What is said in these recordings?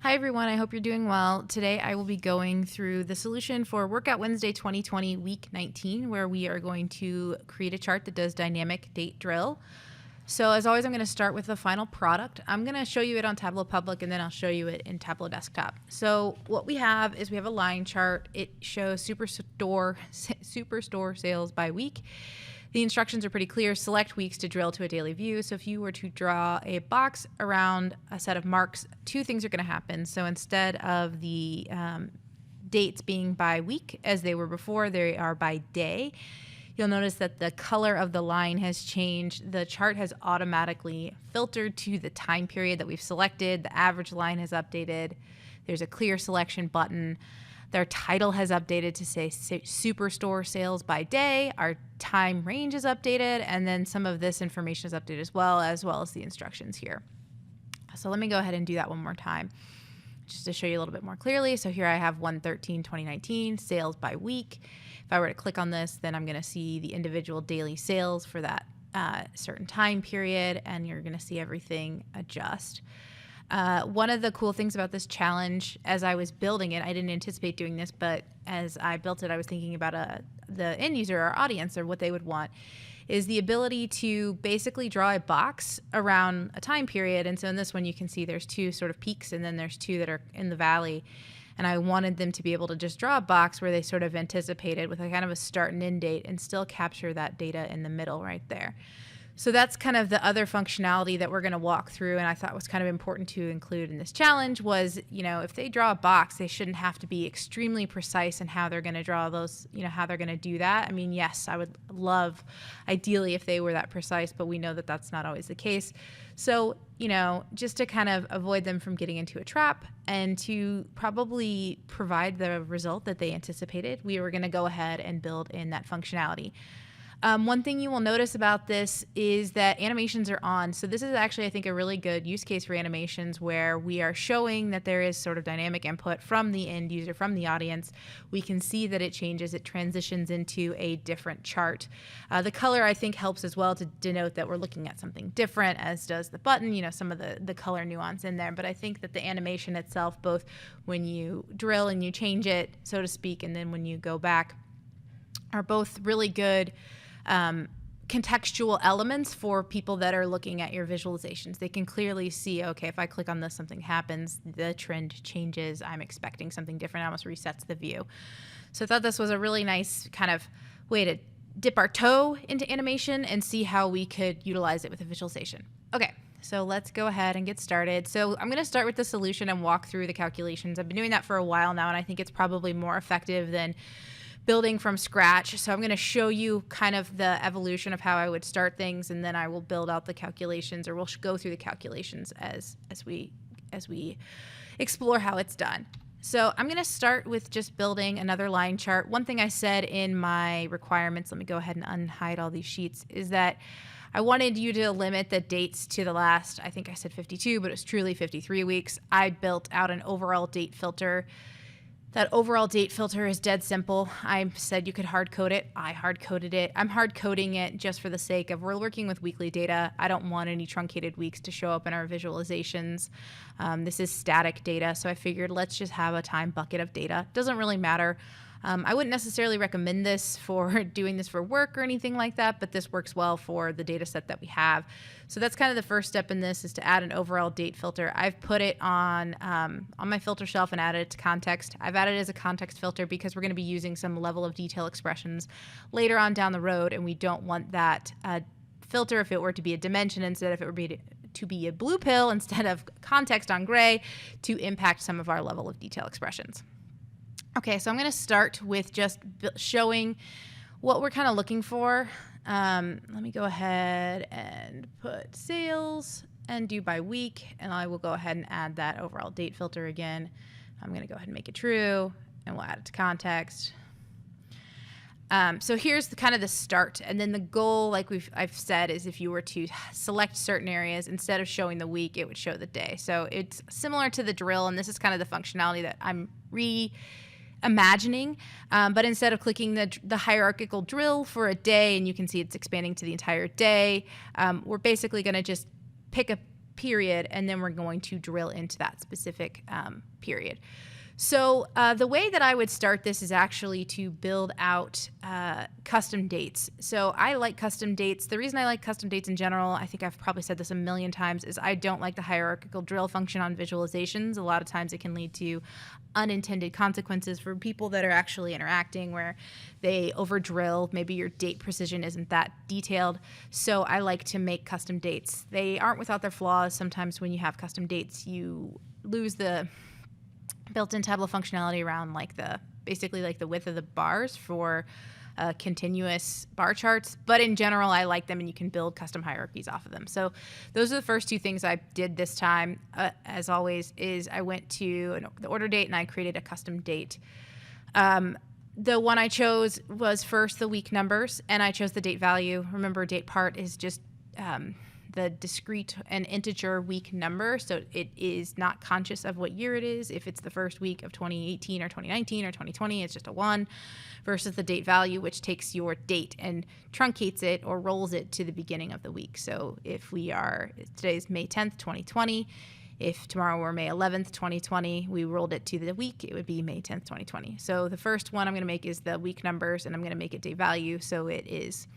Hi everyone, I hope you're doing well. Today I will be going through the solution for Workout Wednesday 2020 week 19, where we are going to create a chart that does dynamic date drill. So as always, I'm going to start with the final product. I'm going to show you it on Tableau Public and then I'll show you it in Tableau Desktop. So what we have is we have a line chart. It shows Superstore sales by week. The instructions are pretty clear. Select weeks to drill to a daily view. So if you were to draw a box around a set of marks, two things are going to happen. So instead of the dates being by week as they were before, they are by day. You'll notice that the color of the line has changed. The chart has automatically filtered to the time period that we've selected. The average line has updated. There's a clear selection button. Their title has updated to say Superstore sales by day. Our time range is updated, and then some of this information is updated as well as the instructions here. So let me go ahead and do that one more time just to show you a little bit more clearly. So here I have 1/13/2019 sales by week. If I were to click on this, then I'm going to see the individual daily sales for that certain time period, and you're going to see everything adjust. One of the cool things about this challenge, as I was building it, I didn't anticipate doing this, but as I built it, I was thinking about the end user, our audience, or what they would want, is the ability to basically draw a box around a time period. And so in this one, you can see there's two sort of peaks, and then there's two that are in the valley. And I wanted them to be able to just draw a box where they sort of anticipated with a kind of a start and end date and still capture that data in the middle right there. So that's kind of the other functionality that we're going to walk through, and I thought was kind of important to include in this challenge was, if they draw a box, they shouldn't have to be extremely precise in how they're going to draw those, how they're going to do that. I mean, yes, I would love, ideally, if they were that precise, but we know that that's not always the case. So, just to kind of avoid them from getting into a trap and to probably provide the result that they anticipated, we were going to go ahead and build in that functionality. One thing you will notice about this is that animations are on. So this is actually, I think, a really good use case for animations where we are showing that there is sort of dynamic input from the end user, from the audience. We can see that it changes, it transitions into a different chart. The color, I think, helps as well to denote that we're looking at something different, as does the button, some of the color nuance in there. But I think that the animation itself, both when you drill and you change it, so to speak, and then when you go back, are both really good contextual elements for people that are looking at your visualizations. They can clearly see, okay, if I click on this, something happens, the trend changes, I'm expecting something different, it almost resets the view. So I thought this was a really nice kind of way to dip our toe into animation and see how we could utilize it with a visualization. Okay, so let's go ahead and get started. So I'm going to start with the solution and walk through the calculations. I've been doing that for a while now, and I think it's probably more effective than building from scratch. So I'm going to show you kind of the evolution of how I would start things, and then I will build out the calculations, or we'll go through the calculations as we explore how it's done. So I'm going to start with just building another line chart. One thing I said in my requirements, let me go ahead and unhide all these sheets, is that I wanted you to limit the dates to the last, I think I said 52, but it was truly 53 weeks. I built out an overall date filter. That overall date filter is dead simple. I said you could hard code it. I hard coded it. I'm hard coding it just for the sake of we're working with weekly data. I don't want any truncated weeks to show up in our visualizations. This is static data, so I figured let's just have a time bucket of data. Doesn't really matter. I wouldn't necessarily recommend this for doing this for work or anything like that, but this works well for the data set that we have. So that's kind of the first step in this, is to add an overall date filter. I've put it on my filter shelf and added it to context. I've added it as a context filter because we're going to be using some level of detail expressions later on down the road, and we don't want that filter, if it were to be a dimension instead, if it were to be a blue pill instead of context on gray, to impact some of our level of detail expressions. Okay, so I'm going to start with just showing what we're kind of looking for. Let me go ahead and put sales and do by week, and I will go ahead and add that overall date filter again. I'm going to go ahead and make it true, and we'll add it to context. So here's kind of the start, and then the goal, like I've said, is if you were to select certain areas, instead of showing the week, it would show the day. So it's similar to the drill, and this is kind of the functionality that I'm imagining, but instead of clicking the hierarchical drill for a day, and you can see it's expanding to the entire day, we're basically going to just pick a period, and then we're going to drill into that specific period. So the way that I would start this is actually to build out custom dates. So I like custom dates. The reason I like custom dates in general, I think I've probably said this a million times, is I don't like the hierarchical drill function on visualizations. A lot of times it can lead to unintended consequences for people that are actually interacting, where they over drill. Maybe your date precision isn't that detailed. So I like to make custom dates. They aren't without their flaws. Sometimes when you have custom dates, you lose the built-in Tableau functionality around basically the width of the bars for continuous bar charts. But in general, I like them, and you can build custom hierarchies off of them. So those are the first two things I did this time. As always, is I went to the order date and I created a custom date. The one I chose was first the week numbers, and I chose the date value. Remember, date part is just the discrete and integer week number, so it is not conscious of what year it is. If it's the first week of 2018 or 2019 or 2020, it's just a 1, versus the date value, which takes your date and truncates it or rolls it to the beginning of the week. So if today's May 10th, 2020, if tomorrow were May 11th, 2020, we rolled it to the week, it would be May 10th, 2020. So the first one I'm going to make is the week numbers, and I'm going to make it date value, so it is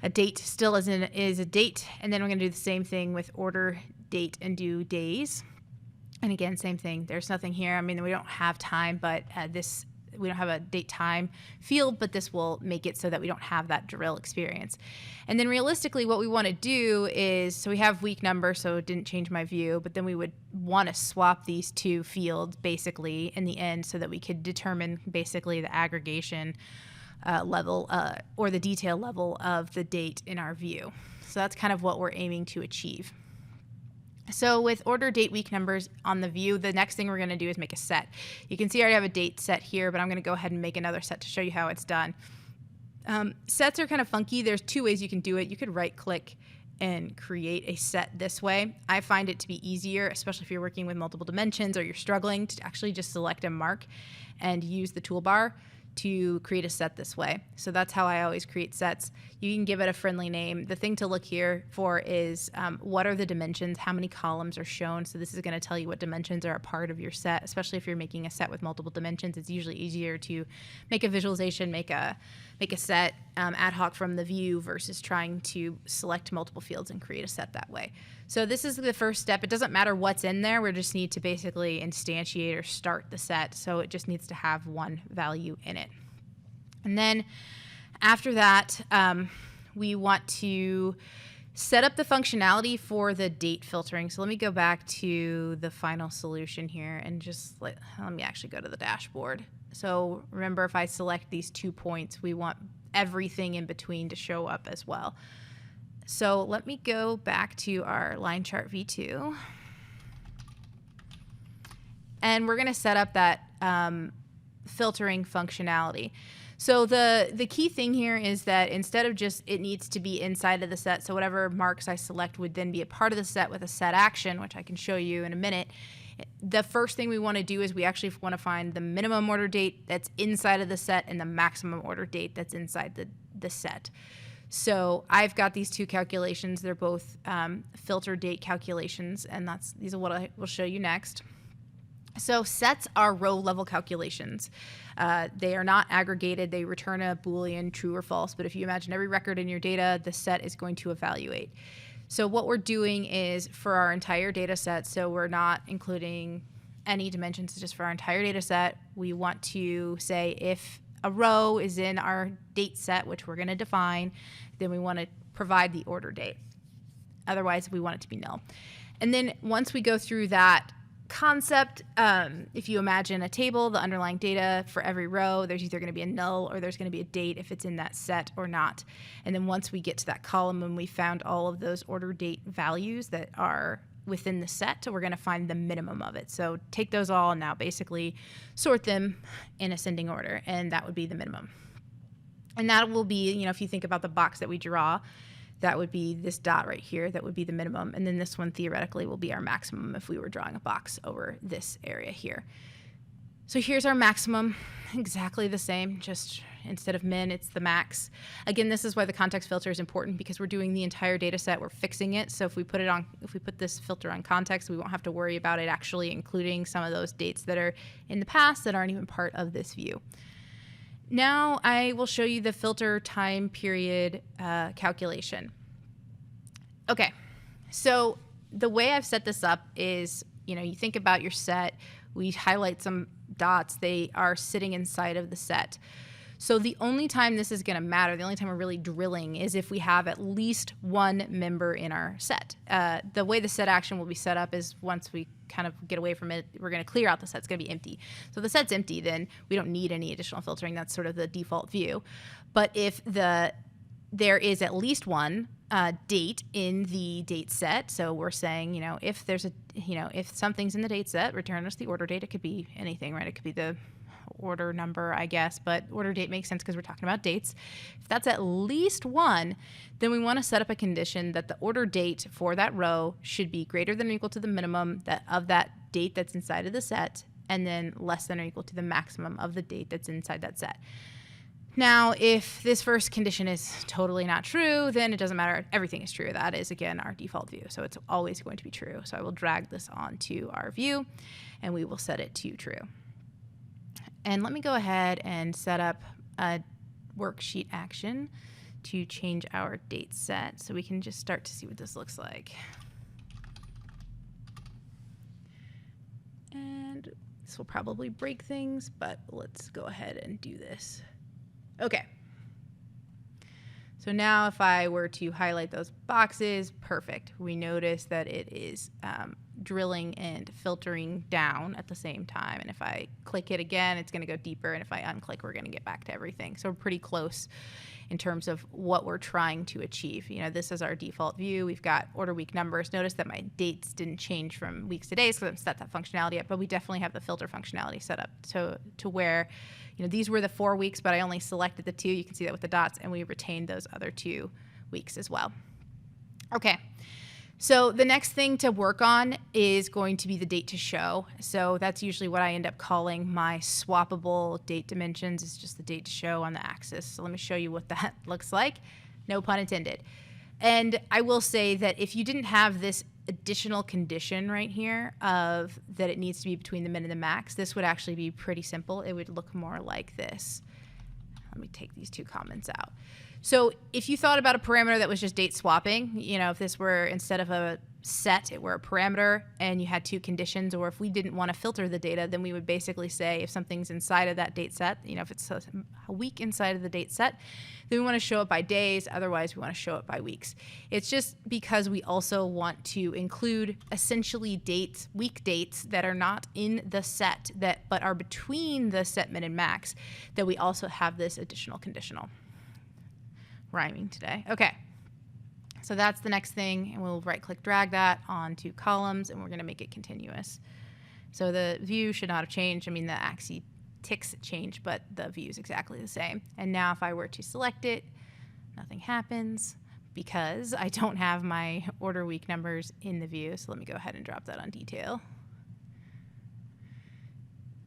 a date still is a date. And then we're going to do the same thing with order date and do days. And again, same thing. There's nothing here. I mean, we don't have time, but we don't have a date time field, but this will make it so that we don't have that drill experience. And then realistically, what we want to do is, so we have week number, so it didn't change my view, but then we would want to swap these two fields basically in the end so that we could determine basically the aggregation level or the detail level of the date in our view. So that's kind of what we're aiming to achieve. So with order date week numbers on the view, the next thing we're going to do is make a set. You can see I already have a date set here, but I'm going to go ahead and make another set to show you how it's done. Sets are kind of funky. There's two ways you can do it. You could right click and create a set this way. I find it to be easier, especially if you're working with multiple dimensions or you're struggling, to actually just select a mark and use the toolbar to create a set this way. So that's how I always create sets. You can give it a friendly name. The thing to look here for is what are the dimensions, how many columns are shown. So this is going to tell you what dimensions are a part of your set, especially if you're making a set with multiple dimensions. It's usually easier to make a visualization, make a set ad hoc from the view versus trying to select multiple fields and create a set that way. So this is the first step. It doesn't matter what's in there. We just need to basically instantiate or start the set. So it just needs to have one value in it. And then after that, we want to set up the functionality for the date filtering. So let me go back to the final solution here and just let me actually go to the dashboard. So remember, if I select these 2 points, we want everything in between to show up as well. So let me go back to our line chart V2. And we're going to set up that filtering functionality. So the key thing here is that instead of just it needs to be inside of the set, so whatever marks I select would then be a part of the set with a set action, which I can show you in a minute. The first thing we want to do is we actually want to find the minimum order date that's inside of the set and the maximum order date that's inside the set. So I've got these two calculations. They're both filter date calculations, and these are what I will show you next. So sets are row level calculations. They are not aggregated. They return a Boolean true or false, but if you imagine every record in your data, the set is going to evaluate. So what we're doing is for our entire data set, so we're not including any dimensions, just for our entire data set, we want to say if a row is in our date set, which we're going to define, then we want to provide the order date. Otherwise, we want it to be null. And then once we go through that concept, if you imagine a table, the underlying data for every row, there's either going to be a null or there's going to be a date if it's in that set or not. And then once we get to that column and we found all of those order date values that are within the set, we're going to find the minimum of it. So take those all and now basically sort them in ascending order, and that would be the minimum. And that will be, if you think about the box that we draw, that would be this dot right here. That would be the minimum. And then this one theoretically will be our maximum if we were drawing a box over this area here. So here's our maximum, exactly the same, just Instead of min, it's the max. Again, this is why the context filter is important, because we're doing the entire data set, we're fixing it. So if we put this filter on context, we won't have to worry about it actually including some of those dates that are in the past that aren't even part of this view. Now I will show you the filter time period calculation. Okay, so the way I've set this up is, you think about your set, we highlight some dots, they are sitting inside of the set. So the only time this is going to matter, the only time we're really drilling, is if we have at least one member in our set. The way the set action will be set up is once we kind of get away from it, we're going to clear out the set. It's going to be empty. So if the set's empty, then we don't need any additional filtering. That's sort of the default view. But if there is at least one date in the date set, so we're saying, if there's if something's in the date set, return us the order date. It could be anything, right? It could be the order number, I guess, but order date makes sense because we're talking about dates. If that's at least one, then we want to set up a condition that the order date for that row should be greater than or equal to the minimum of that date that's inside of the set, and then less than or equal to the maximum of the date that's inside that set. Now, if this first condition is totally not true, then it doesn't matter. Everything is true. That is, again, our default view. So it's always going to be true. So I will drag this onto our view, and we will set it to true. And let me go ahead and set up a worksheet action to change our date set so we can just start to see what this looks like. And this will probably break things, but let's go ahead and do this. Okay. So now if I were to highlight those boxes, perfect. We notice that it is drilling and filtering down at the same time. And if I click it again, it's going to go deeper. And if I unclick, we're going to get back to everything. So we're pretty close in terms of what we're trying to achieve. This is our default view. We've got order week numbers. Notice that my dates didn't change from weeks to days because I haven't set that functionality up, but we definitely have the filter functionality set up to where, these were the 4 weeks, but I only selected the 2. You can see that with the dots, and we retained those other 2 weeks as well. Okay. So the next thing to work on is going to be the date to show. So that's usually what I end up calling my swappable date dimensions. It's just the date to show on the axis. So let me show you what that looks like. No pun intended. And I will say that if you didn't have this additional condition right here of that it needs to be between the min and the max, this would actually be pretty simple. It would look more like this. Let me take these 2 comments out. So if you thought about a parameter that was just date swapping, if this were, instead of a set, it were a parameter and you had 2 conditions, or if we didn't want to filter the data, then we would basically say if something's inside of that date set, if it's a week inside of the date set, then we want to show it by days. Otherwise, we want to show it by weeks. It's just because we also want to include essentially dates, week dates that are not in the set but are between the set min and max, that we also have this additional conditional. Rhyming today. Okay. So that's the next thing, and we'll right-click drag that onto columns, and we're going to make it continuous. So the view should not have changed. I mean, the axis ticks change, but the view is exactly the same. And now if I were to select it, nothing happens because I don't have my order week numbers in the view. So let me go ahead and drop that on detail.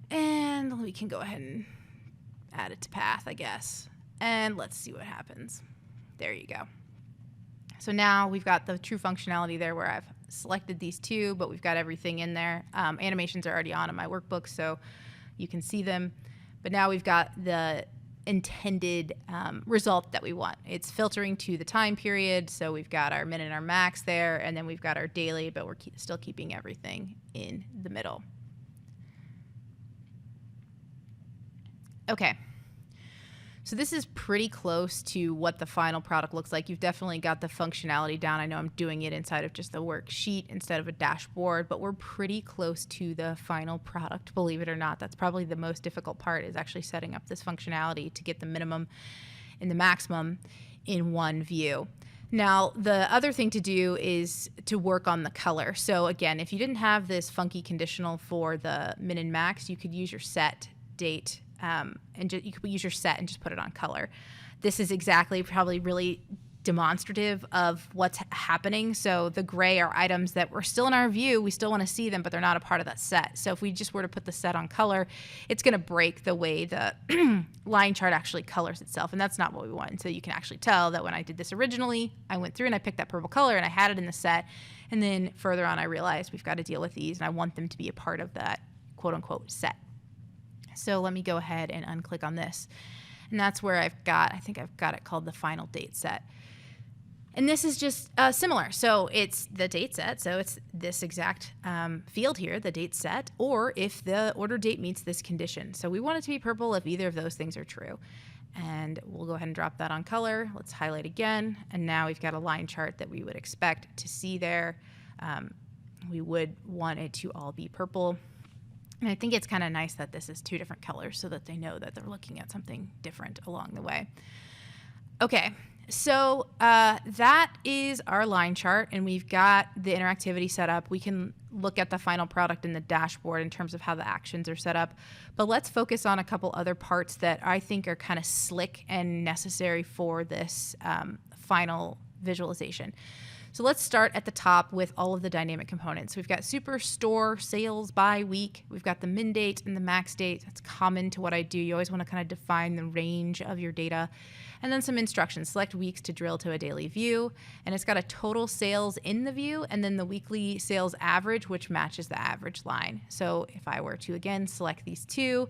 And we can go ahead and add it to path, I guess. And let's see what happens. There you go. So now we've got the true functionality there where I've selected these 2, but we've got everything in there. Animations are already on in my workbook, so you can see them. But now we've got the intended result that we want. It's filtering to the time period, so we've got our min and our max there, and then we've got our daily, but we're still keeping everything in the middle. Okay. So this is pretty close to what the final product looks like. You've definitely got the functionality down. I know I'm doing it inside of just the worksheet instead of a dashboard, but we're pretty close to the final product, believe it or not. That's probably the most difficult part, is actually setting up this functionality to get the minimum and the maximum in one view. Now, the other thing to do is to work on the color. So again, if you didn't have this funky conditional for the min and max, you could use your set date and you could use your set and just put it on color. This is exactly probably really demonstrative of what's happening. So the gray are items that were still in our view. We still want to see them, but they're not a part of that set. So if we just were to put the set on color, it's going to break the way the line chart actually colors itself. And that's not what we want. And so you can actually tell that when I did this originally, I went through and I picked that purple color and I had it in the set. And then further on, I realized we've got to deal with these and I want them to be a part of that quote unquote set. So let me go ahead and unclick on this. And that's where I think I've got it called the final date set. And this is just similar. So it's the date set. So it's this exact field here, the date set, or if the order date meets this condition. So we want it to be purple if either of those things are true. And we'll go ahead and drop that on color. Let's highlight again. And now we've got a line chart that we would expect to see there. We would want it to all be purple. And I think it's kind of nice that this is two different colors so that they know that they're looking at something different along the way. Okay. So that is our line chart, and we've got the interactivity set up. We can look at the final product in the dashboard in terms of how the actions are set up. But let's focus on a couple other parts that I think are kind of slick and necessary for this final visualization. So let's start at the top with all of the dynamic components. We've got Superstore, sales by week. We've got the min date and the max date. That's common to what I do. You always want to kind of define the range of your data. And then some instructions. Select weeks to drill to a daily view. And it's got a total sales in the view and then the weekly sales average, which matches the average line. So if I were to, again, select these two,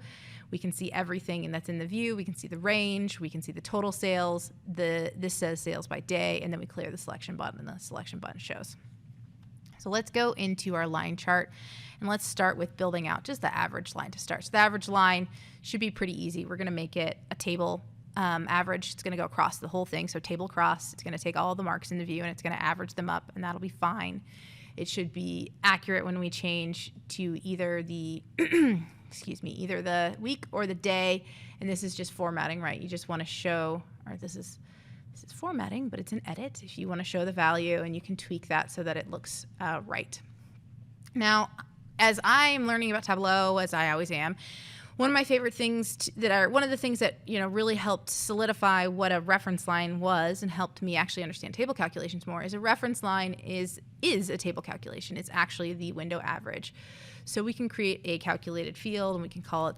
we can see everything and that's in the view. We can see the range. We can see the total sales. This says sales by day, and then we clear the selection button, and the selection button shows. So let's go into our line chart, and let's start with building out just the average line to start. So the average line should be pretty easy. We're going to make it a table average. It's going to go across the whole thing, so table cross. It's going to take all the marks in the view, and it's going to average them up, and that'll be fine. It should be accurate when we change to either the either the week or the day, and this is just formatting, right? You just want to show, or this is formatting, but it's an edit. If you want to show the value, and you can tweak that so that it looks right. Now, as I'm learning about Tableau, as I always am, one of my favorite things one of the things that really helped solidify what a reference line was and helped me actually understand table calculations more is a reference line is a table calculation. It's actually the window average. So we can create a calculated field, and we can call it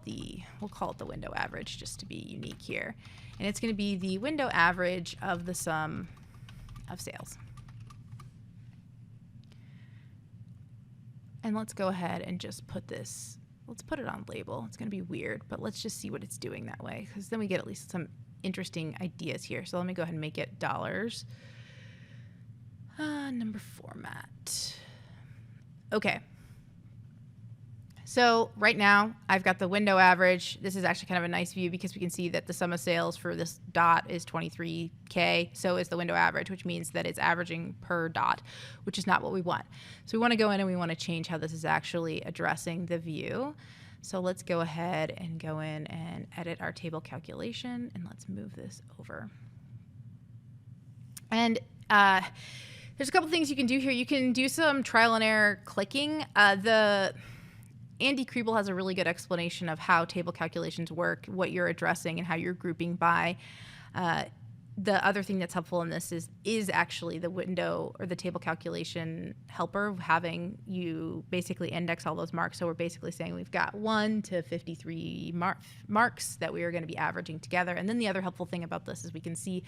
we'll call it the window average just to be unique here. And it's going to be the window average of the sum of sales. And let's go ahead and just put this. Let's put it on label. It's going to be weird, but let's just see what it's doing that way, because then we get at least some interesting ideas here. So let me go ahead and make it dollars. Number format. Okay. So right now I've got the window average. This is actually kind of a nice view because we can see that the sum of sales for this dot is 23K. So is the window average, which means that it's averaging per dot, which is not what we want. So we want to go in and we want to change how this is actually addressing the view. So let's go ahead and go in and edit our table calculation, and let's move this over. And there's a couple things you can do here. You can do some trial and error clicking. Andy Kriebel has a really good explanation of how table calculations work, what you're addressing, and how you're grouping by. The other thing that's helpful in this is actually the window or the table calculation helper, having you basically index all those marks. So we're basically saying we've got 1 to 53 marks that we are going to be averaging together. And then the other helpful thing about this is we can see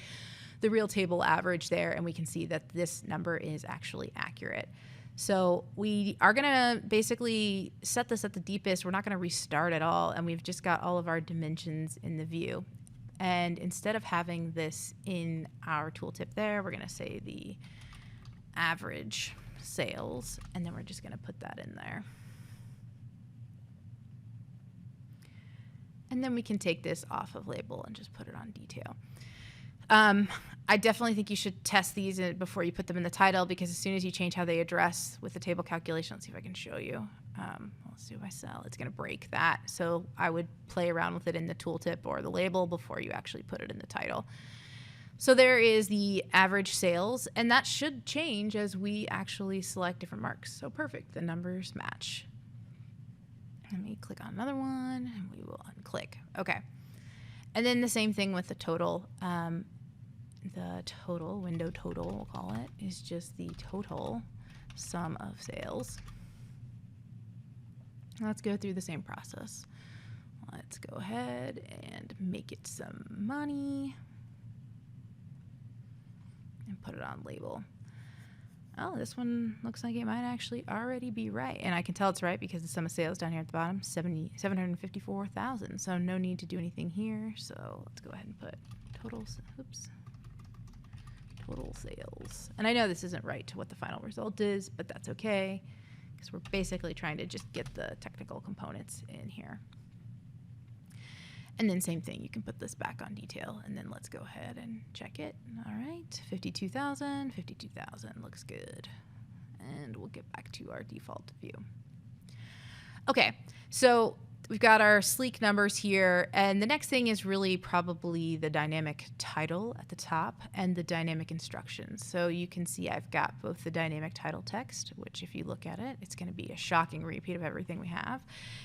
the real table average there, and we can see that this number is actually accurate. So we are going to basically set this at the deepest. We're not going to restart at all, and we've just got all of our dimensions in the view. And instead of having this in our tooltip there, we're going to say the average sales, and then we're just going to put that in there. And then we can take this off of label and just put it on detail. I definitely think you should test these before you put them in the title, because as soon as you change how they address with the table calculation, let's see if I can show you. Let's do by cell. It's going to break that. So I would play around with it in the tooltip or the label before you actually put it in the title. So there is the average sales, and that should change as we actually select different marks. So perfect. The numbers match. Let me click on another one, and we will unclick. Okay. And then the same thing with the total. the total, window total, we'll call it, is just the total sum of sales. Let's go through the same process. Let's go ahead and make it some money and put it on label. Oh, this one looks like it might actually already be right. And I can tell it's right because the sum of sales down here at the bottom, 754,000. So no need to do anything here. So let's go ahead and put total sales. And I know this isn't right to what the final result is, but that's okay because we're basically trying to just get the technical components in here. And then same thing, you can put this back on detail, and then let's go ahead and check it. All right, 52,000, 52,000 looks good. And we'll get back to our default view. Okay, so we've got our sleek numbers here, and the next thing is really probably the dynamic title at the top and the dynamic instructions. So you can see I've got both the dynamic title text, which if you look at it, it's going to be a shocking repeat of everything we have.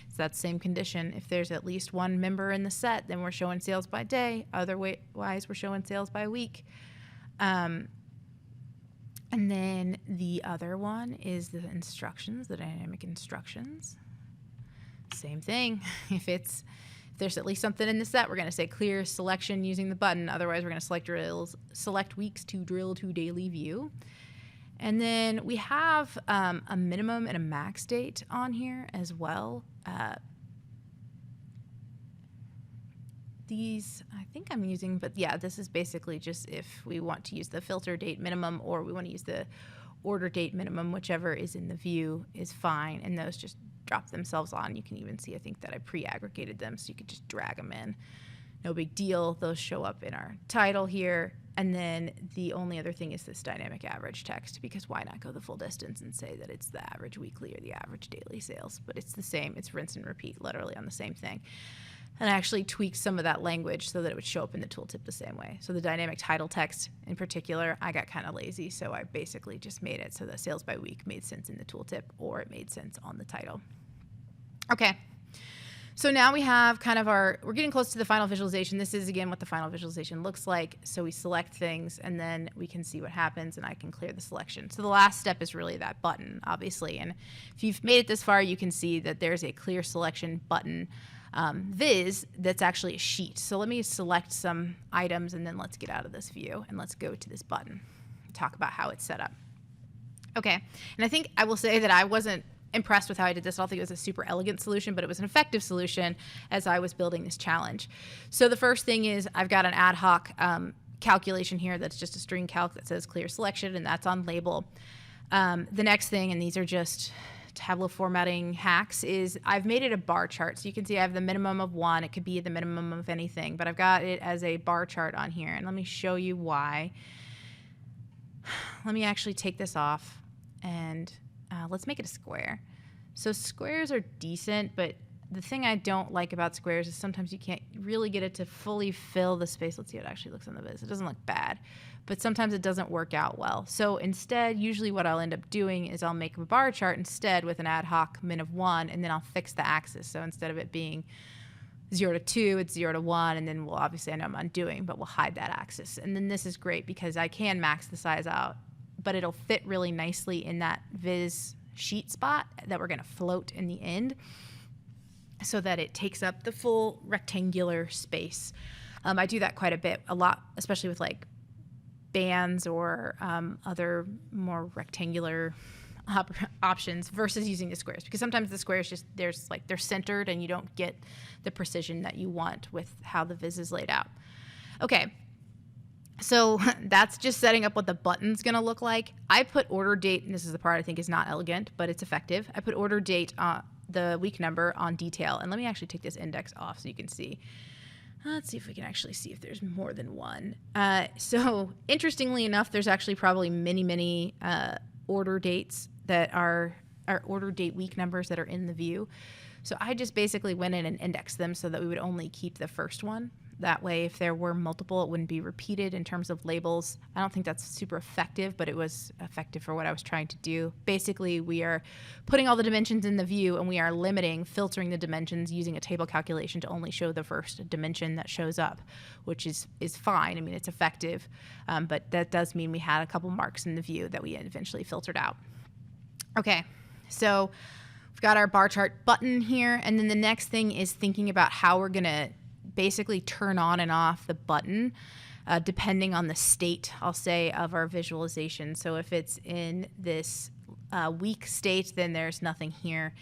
It's that same condition. If there's at least one member in the set, then we're showing sales by day. Otherwise, we're showing sales by week. And then the other one is the instructions, the dynamic instructions. Same thing. If there's at least something in the set, we're going to say clear selection using the button. Otherwise, we're going to select weeks to drill to daily view. And then we have a minimum and a max date on here as well. These I think I'm using, but yeah, this is basically just if we want to use the filter date minimum or we want to use the order date minimum, whichever is in the view is fine. And those just drop themselves on. You can even see, I think, that I pre-aggregated them, so you could just drag them in. No big deal. Those show up in our title here. And then the only other thing is this dynamic average text, because why not go the full distance and say that it's the average weekly or the average daily sales? But it's the same. It's rinse and repeat, literally on the same thing. And I actually tweaked some of that language so that it would show up in the tooltip the same way. So the dynamic title text in particular, I got kind of lazy, so I basically just made it so that sales by week made sense in the tooltip or it made sense on the title. Okay, so now we have kind of we're getting close to the final visualization. This is, again, what the final visualization looks like. So we select things, and then we can see what happens, and I can clear the selection. So the last step is really that button, obviously. And if you've made it this far, you can see that there's a clear selection button viz that's actually a sheet. So let me select some items, and then let's get out of this view, and let's go to this button and talk about how it's set up. Okay, and I think I will say that I wasn't impressed with how I did this. I don't think it was a super elegant solution, but it was an effective solution as I was building this challenge. So the first thing is I've got an ad hoc calculation here that's just a string calc that says clear selection, and that's on label. The next thing, and these are just Tableau formatting hacks, is I've made it a bar chart. So you can see I have the minimum of 1. It could be the minimum of anything, but I've got it as a bar chart on here. And let me show you why. Let me actually take this off, and let's make it a square. So squares are decent, but the thing I don't like about squares is sometimes you can't really get it to fully fill the space. Let's see how it actually looks on the viz. It doesn't look bad, but sometimes it doesn't work out well. So instead, usually what I'll end up doing is I'll make a bar chart instead with an ad hoc min of 1, and then I'll fix the axis. So instead of it being 0 to 2, it's 0 to 1, and then we'll obviously, I know I'm undoing, but we'll hide that axis. And then this is great because I can max the size out, but it'll fit really nicely in that viz sheet spot that we're going to float in the end so that it takes up the full rectangular space. I do that quite a lot, especially with like bands or other more rectangular options versus using the squares, because sometimes the squares just they're centered and you don't get the precision that you want with how the viz is laid out. Okay, so that's just setting up what the button's going to look like. I put order date, and this is the part I think is not elegant, but it's effective. I put order date, the week number, on detail. And let me actually take this index off so you can see. Let's see if we can actually see if there's more than one. So interestingly enough, there's actually probably many order dates that are order date week numbers that are in the view. So I just basically went in and indexed them so that we would only keep the first one. That way, if there were multiple, it wouldn't be repeated in terms of labels. I don't think that's super effective, but it was effective for what I was trying to do. Basically, we are putting all the dimensions in the view, and we are filtering the dimensions using a table calculation to only show the first dimension that shows up, which is fine. I mean, it's effective, but that does mean we had a couple marks in the view that we eventually filtered out. Okay, so we've got our bar chart button here, and then the next thing is thinking about how we're going to basically turn on and off the button depending on the state, I'll say, of our visualization. So if it's in this week state, then there's nothing here.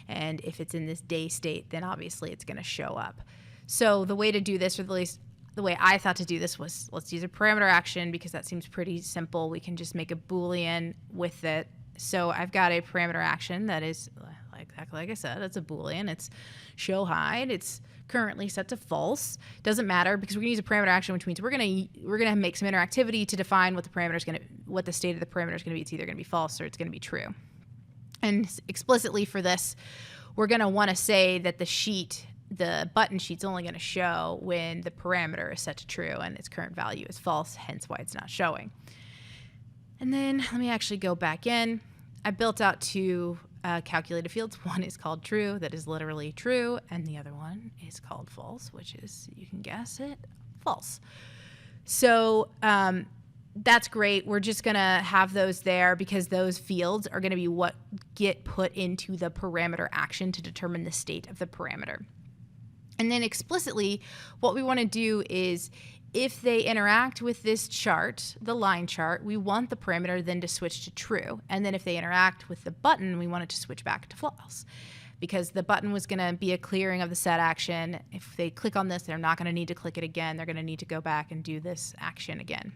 And if it's in this day state, then obviously it's going to show up. So the way to do this, or at least the way I thought to do this, was let's use a parameter action because that seems pretty simple. We can just make a Boolean with it. So I've got a parameter action that is, like I said, it's a Boolean. It's show hide. It's currently set to false. Doesn't matter because we're going to use a parameter action, which means we're going to make some interactivity to define what the state of the parameter is going to be. It's either going to be false or it's going to be true. And explicitly for this, we're going to want to say that the button sheet's only going to show when the parameter is set to true and its current value is false, hence why it's not showing. And then let me actually go back in. I built out two calculated fields. One is called true, that is literally true, and the other one is called false, which is, you can guess it, false. So that's great. We're just going to have those there because those fields are going to be what get put into the parameter action to determine the state of the parameter. And then explicitly, what we want to do is, if they interact with this chart, the line chart, we want the parameter then to switch to true. And then if they interact with the button, we want it to switch back to false. Because the button was going to be a clearing of the set action. If they click on this, they're not going to need to click it again. They're going to need to go back and do this action again.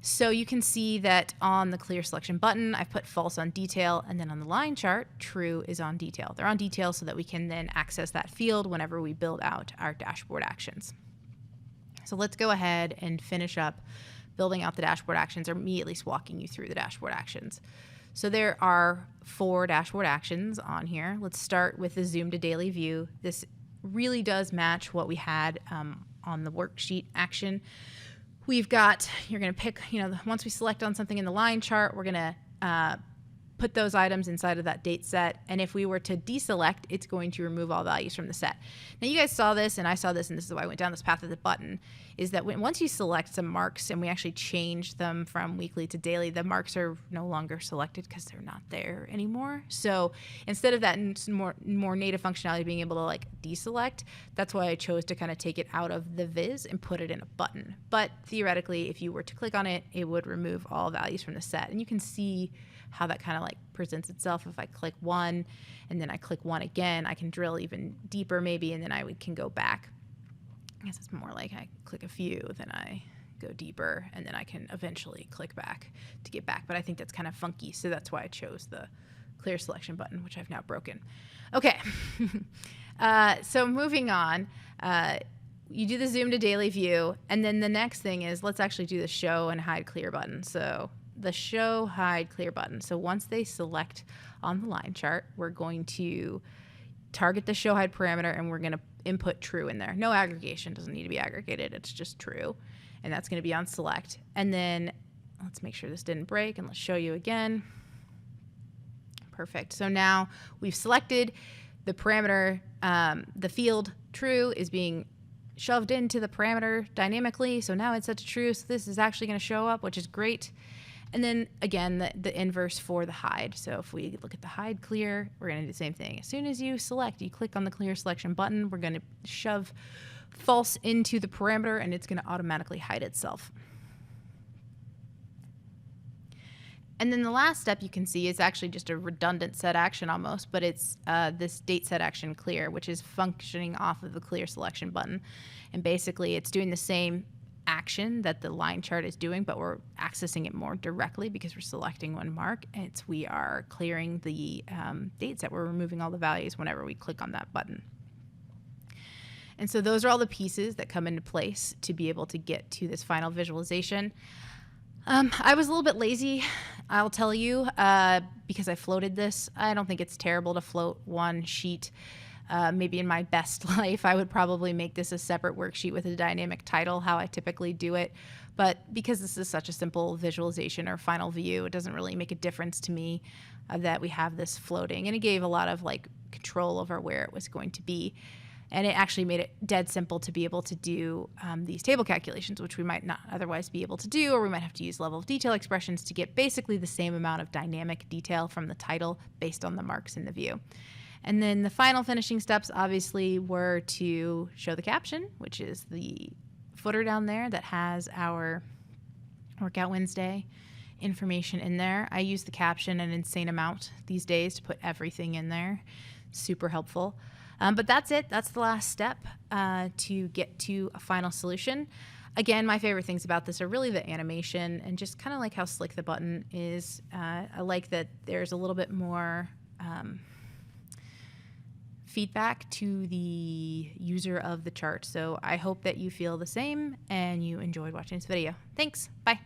So you can see that on the clear selection button, I've put false on detail, and then on the line chart, true is on detail. They're on detail so that we can then access that field whenever we build out our dashboard actions. So let's go ahead and finish up building out the dashboard actions, or me at least walking you through the dashboard actions. So there are 4 dashboard actions on here. Let's start with the zoom to daily view. This really does match what we had on the worksheet action. We've got, you're going to pick, once we select on something in the line chart, we're going to put those items inside of that date set. And if we were to deselect, it's going to remove all values from the set. Now you guys saw this, and I saw this, and this is why I went down this path of the button, is that once you select some marks and we actually change them from weekly to daily, the marks are no longer selected because they're not there anymore. So instead of that more native functionality being able to like deselect, that's why I chose to kind of take it out of the viz and put it in a button. But theoretically, if you were to click on it, it would remove all values from the set. And you can see how that kind of like presents itself. If I click 1 and then I click 1 again, I can drill even deeper maybe, and then I can go back. I guess it's more like I click a few, then I go deeper, and then I can eventually click back to get back. But I think that's kind of funky, so that's why I chose the clear selection button, which I've now broken. Okay, so moving on, you do the zoom to daily view, and then the next thing is let's actually do the show and hide clear button. So the show hide clear button. So once they select on the line chart, we're going to target the show hide parameter, and we're going to input true in there. No aggregation, doesn't need to be aggregated, it's just true. And that's going to be on select. And then let's make sure this didn't break, and let's show you again. Perfect. So now we've selected the parameter, the field true is being shoved into the parameter dynamically. So now it's set to true. So this is actually going to show up, which is great. And then again, the inverse for the hide. So if we look at the hide clear, we're going to do the same thing. As soon as you select, you click on the clear selection button, we're going to shove false into the parameter, and it's going to automatically hide itself. And then the last step you can see is actually just a redundant set action almost, but it's this date set action clear, which is functioning off of the clear selection button. And basically it's doing the same action that the line chart is doing, but we're accessing it more directly because we're selecting one mark. We are clearing the date set. We're removing all the values whenever we click on that button. And so those are all the pieces that come into place to be able to get to this final visualization. I was a little bit lazy, I'll tell you, because I floated this. I don't think it's terrible to float one sheet. Maybe in my best life, I would probably make this a separate worksheet with a dynamic title, how I typically do it. But because this is such a simple visualization or final view, it doesn't really make a difference to me that we have this floating. And it gave a lot of like control over where it was going to be. And it actually made it dead simple to be able to do these table calculations, which we might not otherwise be able to do, or we might have to use level of detail expressions to get basically the same amount of dynamic detail from the title based on the marks in the view. And then the final finishing steps obviously were to show the caption, which is the footer down there that has our Workout Wednesday information in there. I use the caption an insane amount these days to put everything in there. Super helpful. But that's it. That's the last step to get to a final solution. Again, my favorite things about this are really the animation and just kind of like how slick the button is. I like that there's a little bit more feedback to the user of the chart. So I hope that you feel the same and you enjoyed watching this video. Thanks. Bye.